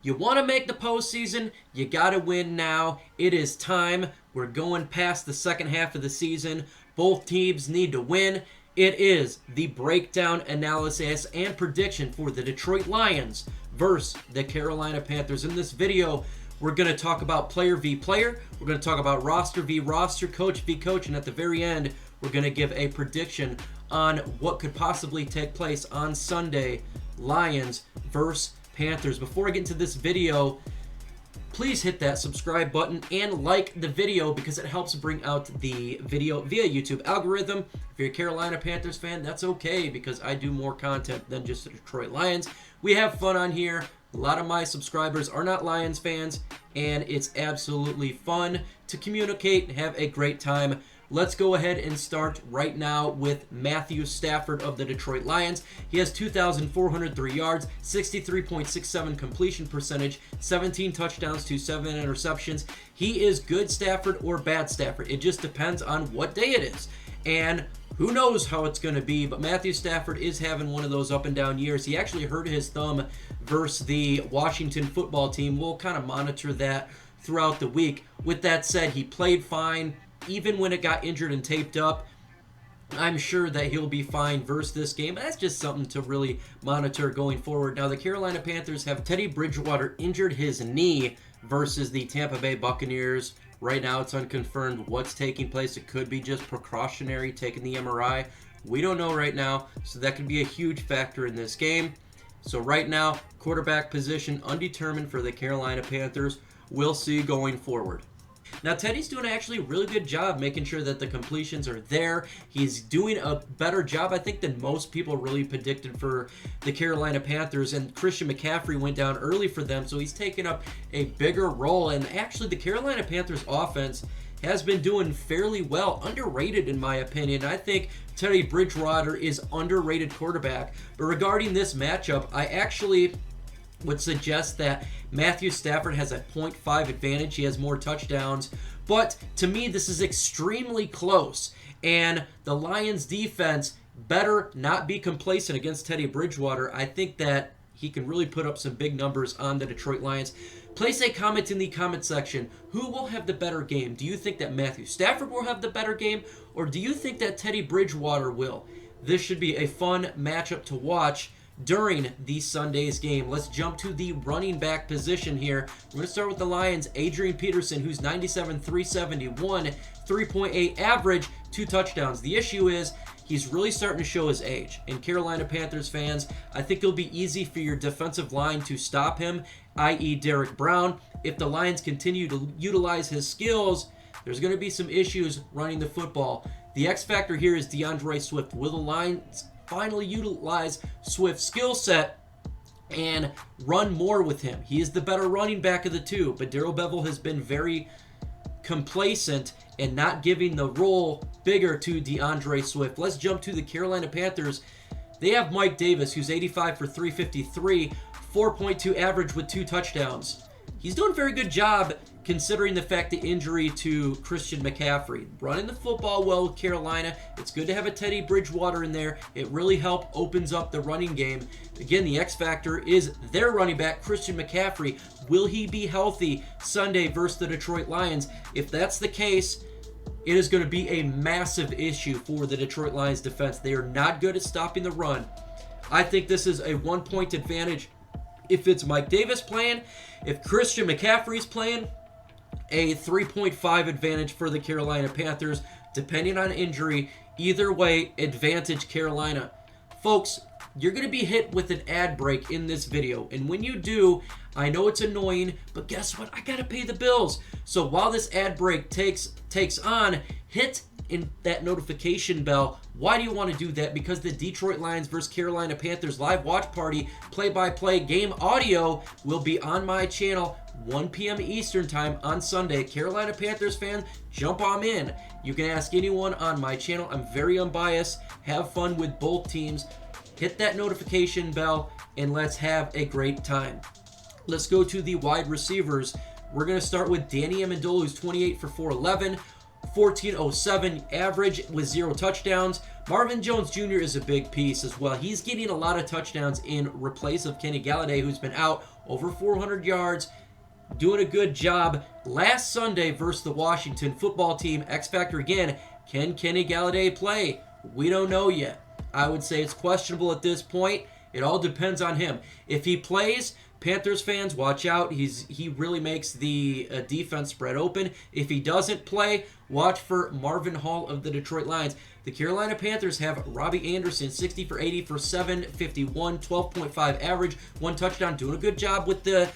You want to make the postseason, you got to win now. It is time. We're going past the second half of the season. Both teams need to win. It is the breakdown, analysis, and prediction for the Detroit Lions versus the Carolina Panthers. In this video, we're going to talk about player v. player. We're going to talk about roster v. roster, coach v. coach, and at the very end, we're going to give a prediction on what could possibly take place on Sunday, Lions versus Panthers. Before I get into this video, please hit that subscribe button and like the video because it helps bring out the video via YouTube algorithm. If you're a Carolina Panthers fan, that's okay because I do more content than just the Detroit Lions. We have fun on here. A lot of my subscribers are not Lions fans, and it's absolutely fun to communicate and have a great time. Let's go ahead and start right now with Matthew Stafford of the Detroit Lions. He has 2,403 yards, 63.67 completion percentage, 17 touchdowns to 7 interceptions. He is good Stafford or bad Stafford. It just depends on what day it is. And who knows how it's going to be, but Matthew Stafford is having one of those up and down years. He actually hurt his thumb versus the Washington football team. We'll kind of monitor that throughout the week. With that said, he played fine. Even when it got injured and taped up, I'm sure that he'll be fine versus this game. That's just something to really monitor going forward. Now, the Carolina Panthers have Teddy Bridgewater injured his knee versus the Tampa Bay Buccaneers. Right now, it's unconfirmed what's taking place. It could be just precautionary, taking the MRI. We don't know right now, so that could be a huge factor in this game. So right now, quarterback position undetermined for the Carolina Panthers. We'll see going forward. Now, Teddy's doing actually a really good job making sure that the completions are there. He's doing a better job, I think, than most people really predicted for the Carolina Panthers. And Christian McCaffrey went down early for them, so he's taken up a bigger role. And actually, the Carolina Panthers offense has been doing fairly well, underrated in my opinion. I think Teddy Bridgewater is underrated quarterback. But regarding this matchup, I actually would suggest that Matthew Stafford has a 0.5 advantage. He has more touchdowns. But to me, this is extremely close. And the Lions defense better not be complacent against Teddy Bridgewater. I think that he can really put up some big numbers on the Detroit Lions. Place a comment in the comment section. Who will have the better game? Do you think that Matthew Stafford will have the better game? Or do you think that Teddy Bridgewater will? This should be a fun matchup to watch during the Sunday's game. Let's jump to the running back position here. We're going to start with the Lions. Adrian Peterson, who's 97, 371, 3.8 average, 2 touchdowns. The issue is he's really starting to show his age. And Carolina Panthers fans, I think it'll be easy for your defensive line to stop him, i.e. Derek Brown. If the Lions continue to utilize his skills, there's going to be some issues running the football. The X factor here is DeAndre Swift. Will the Lions finally utilize Swift's skill set and run more with him? He is the better running back of the two, but Darrell Bevell has been very complacent and not giving the role bigger to DeAndre Swift. Let's jump to the Carolina Panthers. They have Mike Davis, who's 85 for 353, 4.2 average with 2 touchdowns. He's doing a very good job considering the fact the injury to Christian McCaffrey. Running the football well with Carolina. It's good to have a Teddy Bridgewater in there. It really opens up the running game. Again, the X factor is their running back, Christian McCaffrey. Will he be healthy Sunday versus the Detroit Lions? If that's the case, it is going to be a massive issue for the Detroit Lions defense. They are not good at stopping the run. I think this is a 1-point advantage if it's Mike Davis playing. If Christian McCaffrey's playing, a 3.5 advantage for the Carolina Panthers, depending on injury. Either way, advantage Carolina. Folks, you're going to be hit with an ad break in this video. And when you do, I know it's annoying, but guess what? I got to pay the bills. So while this ad break takes on, hit in that notification bell. Why do you want to do that? Because the Detroit Lions versus Carolina Panthers live watch party play-by-play game audio will be on my channel 1 p.m. Eastern time on Sunday. Carolina Panthers fan, jump on in. You can ask anyone on my channel. I'm very unbiased. Have fun with both teams. Hit that notification bell and let's have a great time. Let's go to the wide receivers. We're going to start with Danny Amendola, who's 28 for 411. 1407 average with 0 touchdowns. Marvin Jones Jr. is a big piece as well. He's getting a lot of touchdowns in replace of Kenny Galladay, who's been out over 400 yards, doing a good job. Last Sunday versus the Washington football team, X Factor again, can Kenny Galladay play? We don't know yet. I would say it's questionable at this point. It all depends on him. If he plays, Panthers fans, watch out. He really makes the defense spread open. If he doesn't play, watch for Marvin Hall of the Detroit Lions. The Carolina Panthers have Robbie Anderson, 60 for 80 for 751, 12.5 average, 1 touchdown. Doing a good job with the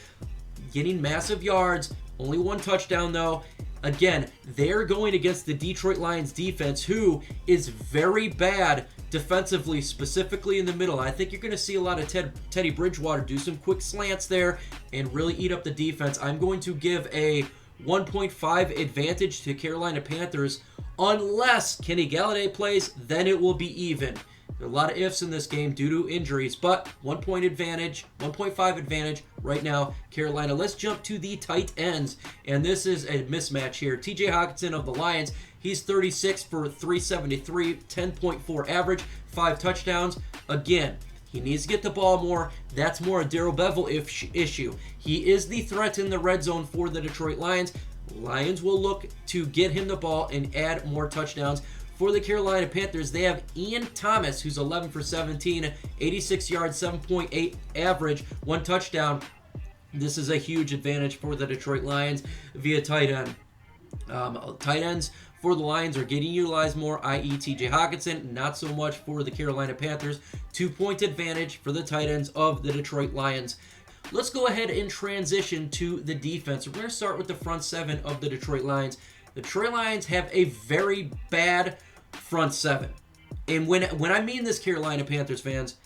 getting massive yards. Only 1 touchdown, though. Again, they're going against the Detroit Lions defense, who is very bad defensively, specifically in the middle. I think you're going to see a lot of Teddy Bridgewater do some quick slants there and really eat up the defense. I'm going to give a 1.5 advantage to Carolina Panthers. Unless Kenny Galladay plays, then it will be even. There are a lot of ifs in this game due to injuries, but 1 point advantage, 1.5 advantage right now, Carolina. Let's jump to the tight ends, and this is a mismatch here. TJ Hockenson of the Lions, he's 36 for 373, 10.4 average, 5 touchdowns. Again, he needs to get the ball more. That's more a Darrell Bevell issue. He is the threat in the red zone for the Detroit Lions. Lions will look to get him the ball and add more touchdowns. For the Carolina Panthers, they have Ian Thomas, who's 11 for 17, 86 yards, 7.8 average, 1 touchdown. This is a huge advantage for the Detroit Lions via tight end. Tight ends for the Lions are getting utilized more, i.e. TJ Hockenson, not so much for the Carolina Panthers. 2-point advantage for the tight ends of the Detroit Lions. Let's go ahead and transition to the defense. We're going to start with the front 7 of the Detroit Lions. The Detroit Lions have a very bad front 7. And when I mean this, Carolina Panthers fans,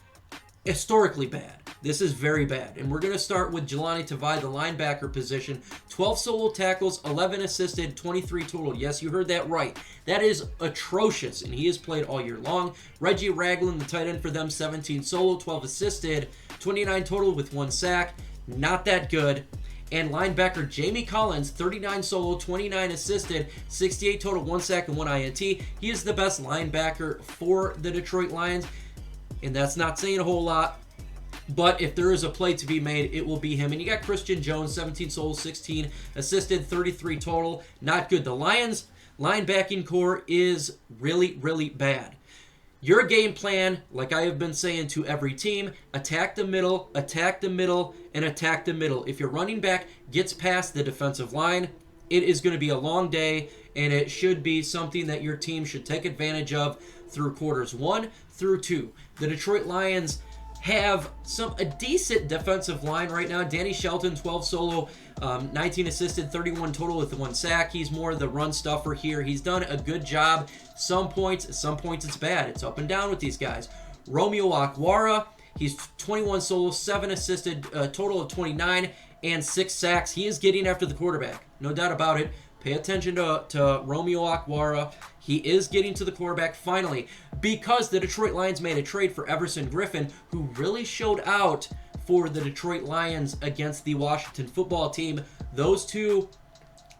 historically bad. This is very bad. And we're going to start with Jelani Tavai, the linebacker position. 12 solo tackles, 11 assisted, 23 total. Yes, you heard that right. That is atrocious, and he has played all year long. Reggie Ragland, the tight end for them, 17 solo, 12 assisted, 29 total with 1 sack. Not that good. And linebacker Jamie Collins, 39 solo, 29 assisted, 68 total, 1 sack and 1 INT. He is the best linebacker for the Detroit Lions, and that's not saying a whole lot. But if there is a play to be made, it will be him. And you got Christian Jones, 17 solo, 16 assisted, 33 total. Not good. The Lions linebacking core is really, really bad. Your game plan, like I have been saying to every team, attack the middle, attack the middle, and attack the middle. If your running back gets past the defensive line, it is going to be a long day, and it should be something that your team should take advantage of through quarters 1 through 2. The Detroit Lions have a decent defensive line right now. Danny Shelton, 12 solo, 19 assisted, 31 total with 1 sack. He's more the run stuffer here. He's done a good job. Some points it's bad. It's up and down with these guys. Romeo Okwara, he's 21 solo, 7 assisted, total of 29, and 6 sacks. He is getting after the quarterback. No doubt about it. Pay attention to Romeo Okwara. He is getting to the quarterback finally, because the Detroit Lions made a trade for Everson Griffin, who really showed out for the Detroit Lions against the Washington football team. Those two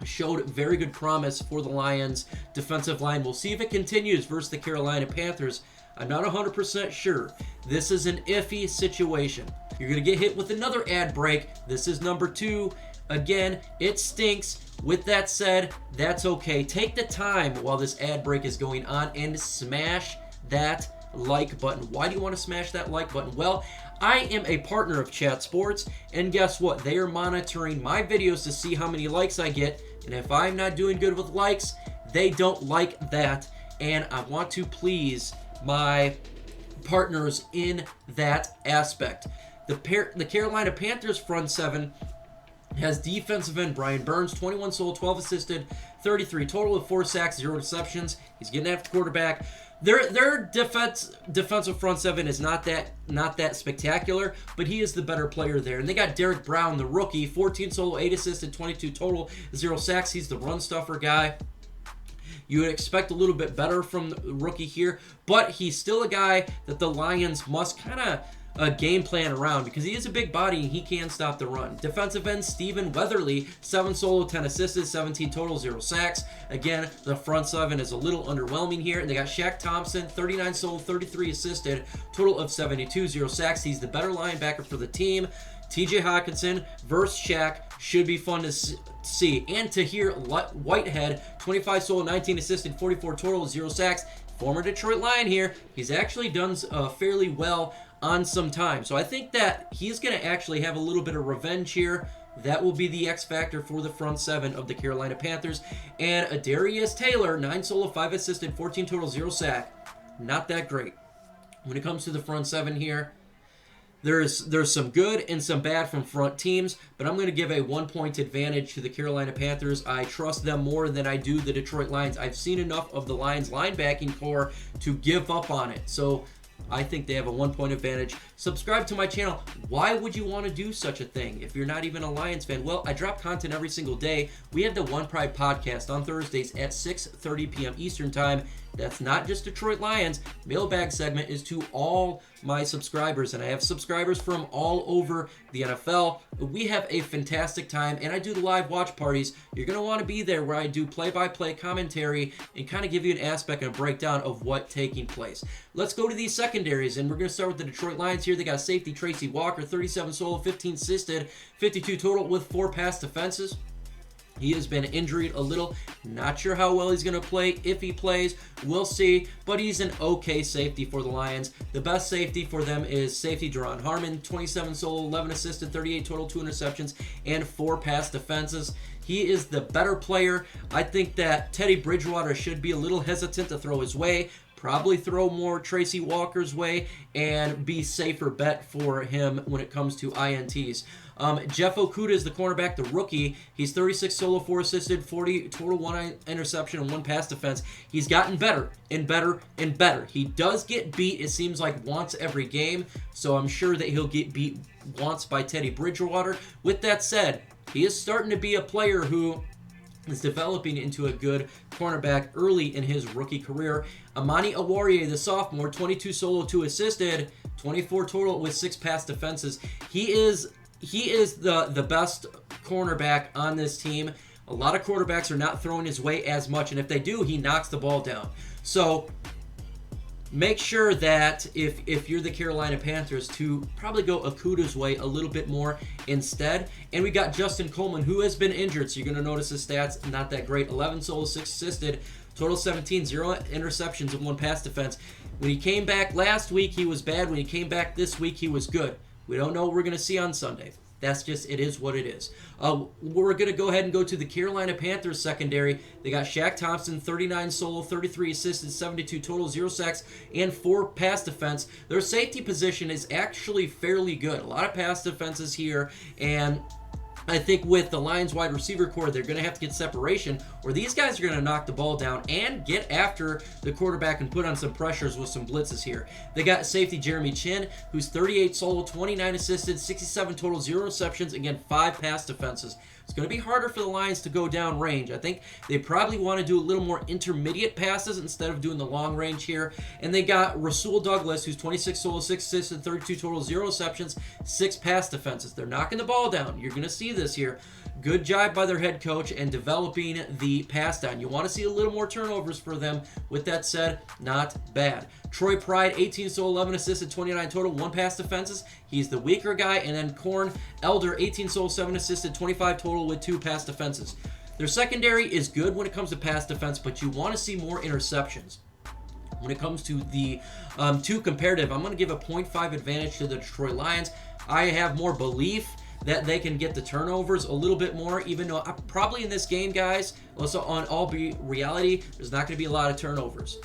showed very good promise for the Lions defensive line. We'll see if it continues versus the Carolina Panthers. I'm not 100% sure. This is an iffy situation. You're going to get hit with another ad break. This is number 2. Again, it stinks. With that said, that's okay. Take the time while this ad break is going on and smash that like button. Why do you want to smash that like button? Well, I am a partner of Chat Sports, and guess what? They are monitoring my videos to see how many likes I get, and if I'm not doing good with likes, they don't like that, and I want to please my partners in that aspect. The Carolina Panthers front 7 has defensive end Brian Burns, 21 solo, 12 assisted, 33 total with 4 sacks, 0 interceptions. He's getting after quarterback. Their defensive front 7 is not that spectacular, but he is the better player there. And they got Derek Brown, the rookie, 14 solo, 8 assisted, 22 total, 0 sacks. He's the run stuffer guy. You would expect a little bit better from the rookie here, but he's still a guy that the Lions must kind of game plan around because he is a big body and he can stop the run. Defensive end Stephen Weatherly, 7 solo, 10 assisted, 17 total, 0 sacks. Again, the front 7 is a little underwhelming here. And they got Shaq Thompson, 39 solo, 33 assisted, total of 72, 0 sacks. He's the better linebacker for the team. TJ Hawkinson versus Shaq should be fun to see. And Tahir Whitehead, 25 solo, 19 assisted, 44 total, 0 sacks. Former Detroit Lion here. He's actually done fairly well on some time. So I think that he's going to actually have a little bit of revenge here. That will be the X factor for the front 7 of the Carolina Panthers. And Adarius Taylor, 9 solo, 5 assisted, 14 total, 0 sack. Not that great. When it comes to the front 7 here, there's some good and some bad from front teams, but I'm going to give a 1-point advantage to the Carolina Panthers. I trust them more than I do the Detroit Lions. I've seen enough of the Lions linebacking core to give up on it. So I think they have a 1-point advantage. Subscribe to my channel. Why would you want to do such a thing if you're not even a Lions fan? Well, I drop content every single day. We have the One Pride podcast on Thursdays at 6:30 p.m. Eastern Time. That's not just Detroit Lions. Mailbag segment is to all my subscribers, and I have subscribers from all over the NFL. We have a fantastic time, and I do the live watch parties. You're going to want to be there where I do play-by-play commentary and kind of give you an aspect and a breakdown of what's taking place. Let's go to these secondaries, and we're going to start with the Detroit Lions here. They got safety Tracy Walker, 37 solo, 15 assisted, 52 total with 4 pass defenses. He has been injured a little. Not sure how well he's going to play. If he plays, we'll see. But he's an okay safety for the Lions. The best safety for them is safety Jaron Harmon. 27 solo, 11 assisted, 38 total, 2 interceptions, and 4 pass defenses. He is the better player. I think that Teddy Bridgewater should be a little hesitant to throw his way. Probably throw more Tracy Walker's way and be safer bet for him when it comes to INTs. Jeff Okudah is the cornerback, the rookie. He's 36 solo, 4 assisted, 40 total, 1 interception, and 1 pass defense. He's gotten better and better and better. He does get beat, it seems like, once every game, so I'm sure that he'll get beat once by Teddy Bridgewater. With that said, he is starting to be a player who is developing into a good cornerback early in his rookie career. Amani Awarie, the sophomore, 22 solo, 2 assisted, 24 total with 6 pass defenses. He is the best cornerback on this team. A lot of quarterbacks are not throwing his way as much, and if they do, he knocks the ball down. So make sure that if you're the Carolina Panthers to probably go Okudah's way a little bit more instead. And we got Justin Coleman, who has been injured, so you're going to notice his stats not that great. 11 solo, 6 assisted, total 17, 0 interceptions, and 1 pass defense. When he came back last week, he was bad. When he came back this week, he was good. We don't know what we're going to see on Sunday. That's just, it is what it is. We're going to go ahead and go to the Carolina Panthers secondary. They got Shaq Thompson, 39 solo, 33 assisted, 72 total, 0 sacks, and 4 pass defense. Their safety position is actually fairly good. A lot of pass defenses here, and I think with the Lions wide receiver core, they're going to have to get separation, or these guys are going to knock the ball down and get after the quarterback and put on some pressures with some blitzes here. They got safety Jeremy Chin, who's 38 solo, 29 assisted, 67 total, 0 receptions, again, 5 pass defenses. It's going to be harder for the Lions to go down range. I think they probably want to do a little more intermediate passes instead of doing the long range here. And they got Rasul Douglas, who's 26 solo, 6 assisted, 32 total, 0 receptions, 6 pass defenses. They're knocking the ball down. You're going to see this here. Good job by their head coach and developing the pass down. You want to see a little more turnovers for them. With that said, not bad. Troy Pride, 18 solo, 11 assisted, 29 total, 1 pass defenses. He's the weaker guy. And then Corn Elder, 18 solo, 7 assisted, 25 total with 2 pass defenses. Their secondary is good when it comes to pass defense, but you want to see more interceptions. When it comes to the 2 comparative, I'm going to give a 0.5 advantage to the Detroit Lions. I have more belief that they can get the turnovers a little bit more, even though probably in this game, guys, also on all reality, there's not going to be a lot of turnovers.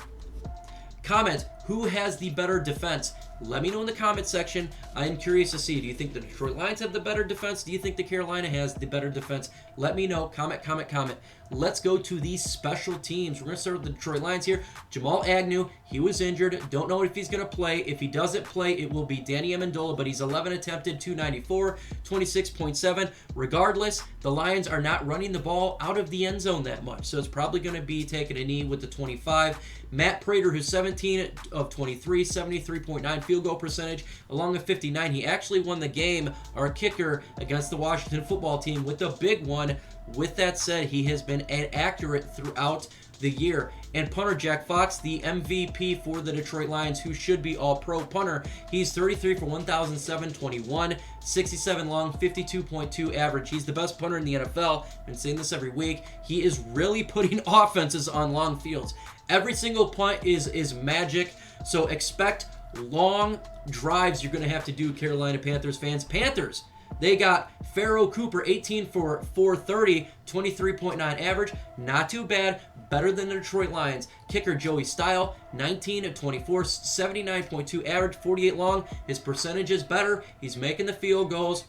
Comment, who has the better defense? Let me know in the comment section. I am curious to see. Do you think the Detroit Lions have the better defense? Do you think the Carolina has the better defense? Let me know. Comment, comment, comment. Let's go to these special teams. We're going to start with the Detroit Lions here. Jamal Agnew, he was injured. Don't know if he's going to play. If he doesn't play, it will be Danny Amendola, but he's 11 attempted, 294, 26.7. Regardless, the Lions are not running the ball out of the end zone that much, so it's probably going to be taking a knee with the 25. Matt Prater, who's 17 of 23, 73.9% field goal percentage, along with 59. He actually won the game, our kicker, against the Washington football team with a big one. With that said, he has been accurate throughout the year. And punter Jack Fox, the MVP for the Detroit Lions, who should be all-pro punter. He's 33 for 1,721, 67 long, 52.2 average. He's the best punter in the NFL. I've been saying this every week. He is really putting offenses on long fields. Every single punt is magic, so expect long drives you're going to have to do, Carolina Panthers fans. Panthers, they got Pharaoh Cooper, 18 for 430, 23.9 average. Not too bad. Better than the Detroit Lions. Kicker Joey Style, 19 of 24, 79.2 average, 48 long. His percentage is better. He's making the field goals.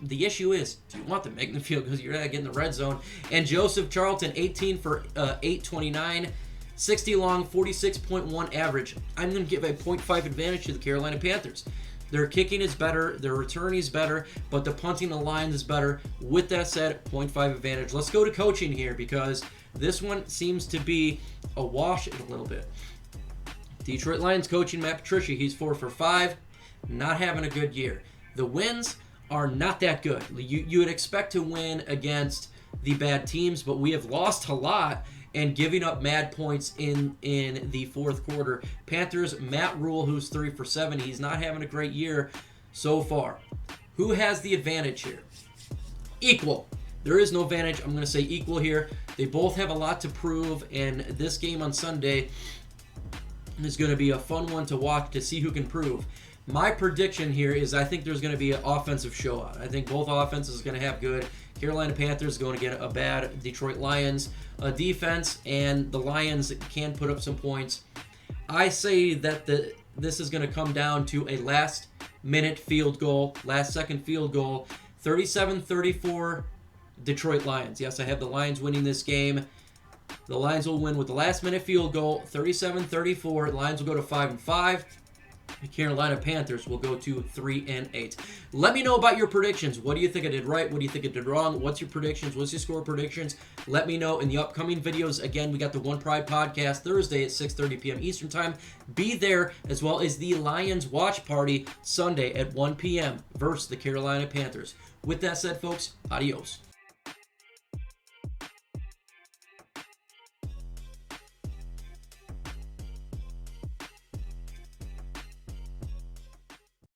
The issue is, do you want them making the field goals? You're not getting the red zone. And Joseph Charlton, 18 for 829, 60 long, 46.1 average. I'm going to give a 0.5 advantage to the Carolina Panthers. Their kicking is better, their return is better, but the punting line is better. With that said, 0.5 advantage. Let's go to coaching here because this one seems to be a wash in a little bit. Detroit Lions coaching Matt Patricia, he's 4 for 5, not having a good year. The wins are not that good. You would expect to win against the bad teams, but we have lost a lot and giving up mad points in the fourth quarter. Panthers, Matt Rule, who's 3 for 7. He's not having a great year so far. Who has the advantage here? Equal. There is no advantage. I'm going to say equal here. They both have a lot to prove, and this game on Sunday is going to be a fun one to watch to see who can prove. My prediction here is I think there's going to be an offensive showout. I think both offenses are going to have good. Carolina Panthers going to get a bad Detroit Lions defense, and the Lions can put up some points. I say that this is going to come down to a last-minute field goal, last-second field goal, 37-34 Detroit Lions. Yes, I have the Lions winning this game. The Lions will win with the last-minute field goal, 37-34. The Lions will go to 5-5. The Carolina Panthers will go to 3-8. Let me know about your predictions. What do you think I did right? What do you think I did wrong? What's your predictions? What's your score predictions? Let me know in the upcoming videos. Again, we got the One Pride podcast Thursday at 6:30 p.m. Eastern Time. Be there, as well as the Lions watch party Sunday at 1 p.m. versus the Carolina Panthers. With that said, folks, adios.